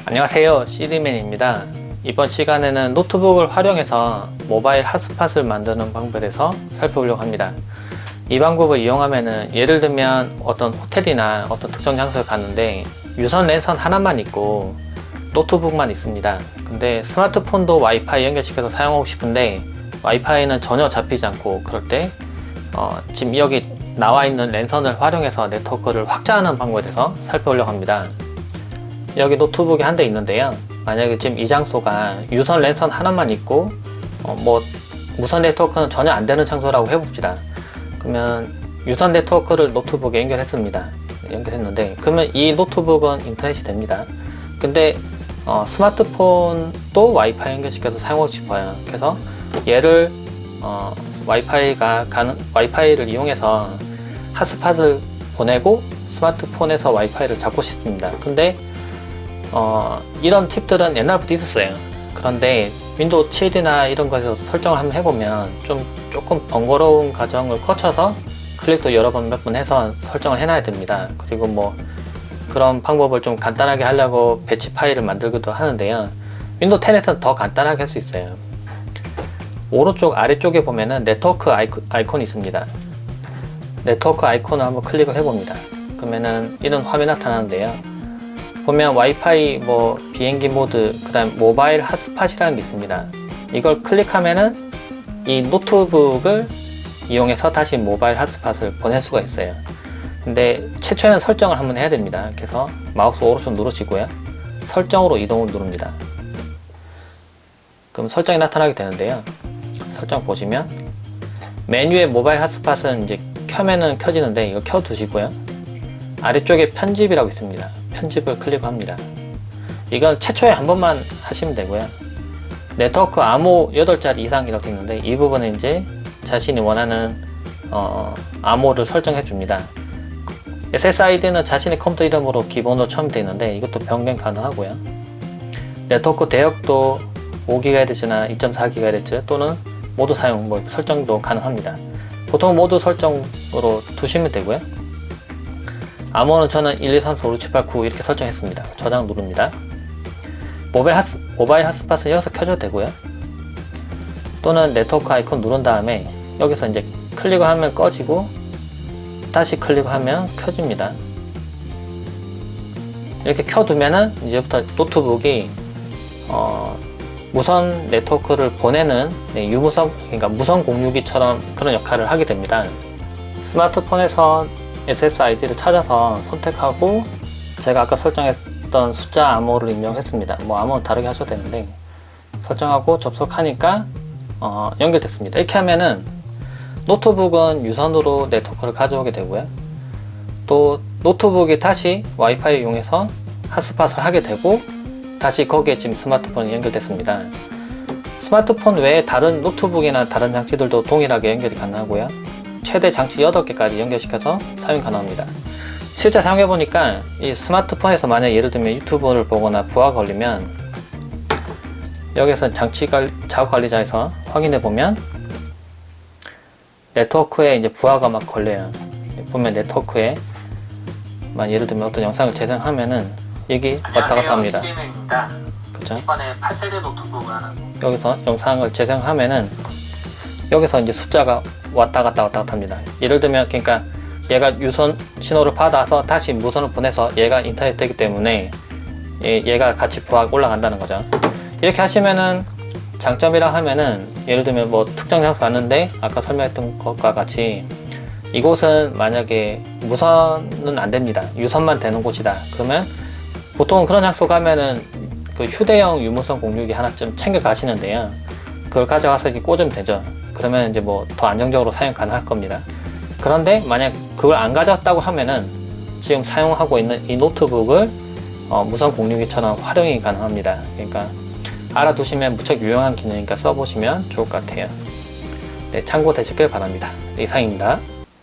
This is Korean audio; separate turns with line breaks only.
안녕하세요, CD맨입니다. 이번 시간에는 노트북을 활용해서 모바일 핫스팟을 만드는 방법에 대해서 살펴보려고 합니다. 이 방법을 이용하면은 예를 들면 어떤 호텔이나 어떤 특정 장소에 갔는데 유선 랜선 하나만 있고 노트북만 있습니다. 근데 스마트폰도 와이파이 연결시켜서 사용하고 싶은데 와이파이는 전혀 잡히지 않고, 그럴 때 지금 여기 나와 있는 랜선을 활용해서 네트워크를 확장하는 방법에 대해서 살펴보려고 합니다. 여기 노트북이 한 대 있는데요, 만약에 지금 이 장소가 유선 랜선 하나만 있고 무선 네트워크는 전혀 안 되는 장소라고 해봅시다. 그러면 유선 네트워크를 노트북에 연결했는데 그러면 이 노트북은 인터넷이 됩니다. 근데 스마트폰도 와이파이 연결시켜서 사용하고 싶어요. 그래서 얘를 와이파이를 이용해서 핫스팟을 보내고 스마트폰에서 와이파이를 잡고 싶습니다. 근데 이런 팁들은 옛날부터 있었어요. 그런데 윈도우 7이나 이런 거에서 설정을 한번 해보면 조금 번거로운 과정을 거쳐서 클릭도 여러 번 몇 번 해서 설정을 해놔야 됩니다. 그리고 그런 방법을 좀 간단하게 하려고 배치 파일을 만들기도 하는데요, 윈도우 10에서는 더 간단하게 할 수 있어요. 오른쪽 아래쪽에 보면은 네트워크 아이콘이 있습니다. 네트워크 아이콘을 한번 클릭을 해봅니다. 그러면은 이런 화면이 나타나는데요, 보면 와이파이, 비행기 모드, 그 다음 모바일 핫스팟이라는 게 있습니다. 이걸 클릭하면은 이 노트북을 이용해서 다시 모바일 핫스팟을 보낼 수가 있어요. 근데 최초에는 설정을 한번 해야 됩니다. 그래서 마우스 오른쪽 누르시고요, 설정으로 이동을 누릅니다. 그럼 설정이 나타나게 되는데요, 설정 보시면 메뉴에 모바일 핫스팟은 이제 켜면은 켜지는데 이걸 켜 두시고요, 아래쪽에 편집이라고 있습니다. 편집을 클릭합니다. 이건 최초에 한 번만 하시면 되고요, 네트워크 암호 8자리 이상이라고 되어 있는데 이 부분은 이제 자신이 원하는 암호를 설정해 줍니다. SSID는 자신의 컴퓨터 이름으로 기본으로 첨부되어 있는데 이것도 변경 가능하고요, 네트워크 대역도 5GHz나 2.4GHz 또는 모두 사용 설정도 가능합니다. 보통 모두 설정으로 두시면 되고요, 암호는 저는 1, 2, 3, 4, 5, 6, 7, 8, 9 이렇게 설정했습니다. 저장 누릅니다. 모바일 핫스팟은 여기서 켜줘도 되고요, 또는 네트워크 아이콘 누른 다음에 여기서 이제 클릭을 하면 꺼지고 다시 클릭을 하면 켜집니다. 이렇게 켜두면은 이제부터 노트북이 무선 네트워크를 보내는 그러니까 무선 공유기처럼 그런 역할을 하게 됩니다. 스마트폰에서 SSID를 찾아서 선택하고 제가 아까 설정했던 숫자 암호를 입력했습니다. 암호는 다르게 하셔도 되는데 설정하고 접속하니까 연결됐습니다. 이렇게 하면은 노트북은 유선으로 네트워크를 가져오게 되고요, 또 노트북이 다시 와이파이를 이용해서 핫스팟을 하게 되고 다시 거기에 지금 스마트폰이 연결됐습니다. 스마트폰 외에 다른 노트북이나 다른 장치들도 동일하게 연결이 가능하고요, 최대 장치 8개까지 연결시켜서 사용 가능합니다. 실제 사용해보니까 이 스마트폰에서 만약 예를 들면 유튜브를 보거나 부하가 걸리면 여기서 작업관리자에서 확인해보면 네트워크에 이제 부하가 막 걸려요. 보면 네트워크에 예를 들면 어떤 영상을 재생하면은 여기 왔다 갔다 합니다. 그쵸?
이번에 8세대 노트북을 하는
여기서 영상을 재생하면은 여기서 이제 숫자가 왔다 갔다 합니다. 예를 들면 그러니까 얘가 유선 신호를 받아서 다시 무선을 보내서 얘가 인터넷 되기 때문에 얘가 같이 부하가 올라간다는 거죠. 이렇게 하시면은 장점이라 하면은 예를 들면 특정 장소 왔는데 아까 설명했던 것과 같이 이곳은 만약에 무선은 안 됩니다. 유선만 되는 곳이다. 그러면 보통 그런 장소 가면은 그 휴대용 유무선 공유기 하나쯤 챙겨 가시는데요, 그걸 가져가서 이렇게 꽂으면 되죠. 그러면 이제 더 안정적으로 사용 가능할 겁니다. 그런데 만약 그걸 안 가져왔다고 하면은 지금 사용하고 있는 이 노트북을 무선 공유기처럼 활용이 가능합니다. 그러니까 알아두시면 무척 유용한 기능이니까 써보시면 좋을 것 같아요. 네, 참고되시길 바랍니다. 이상입니다.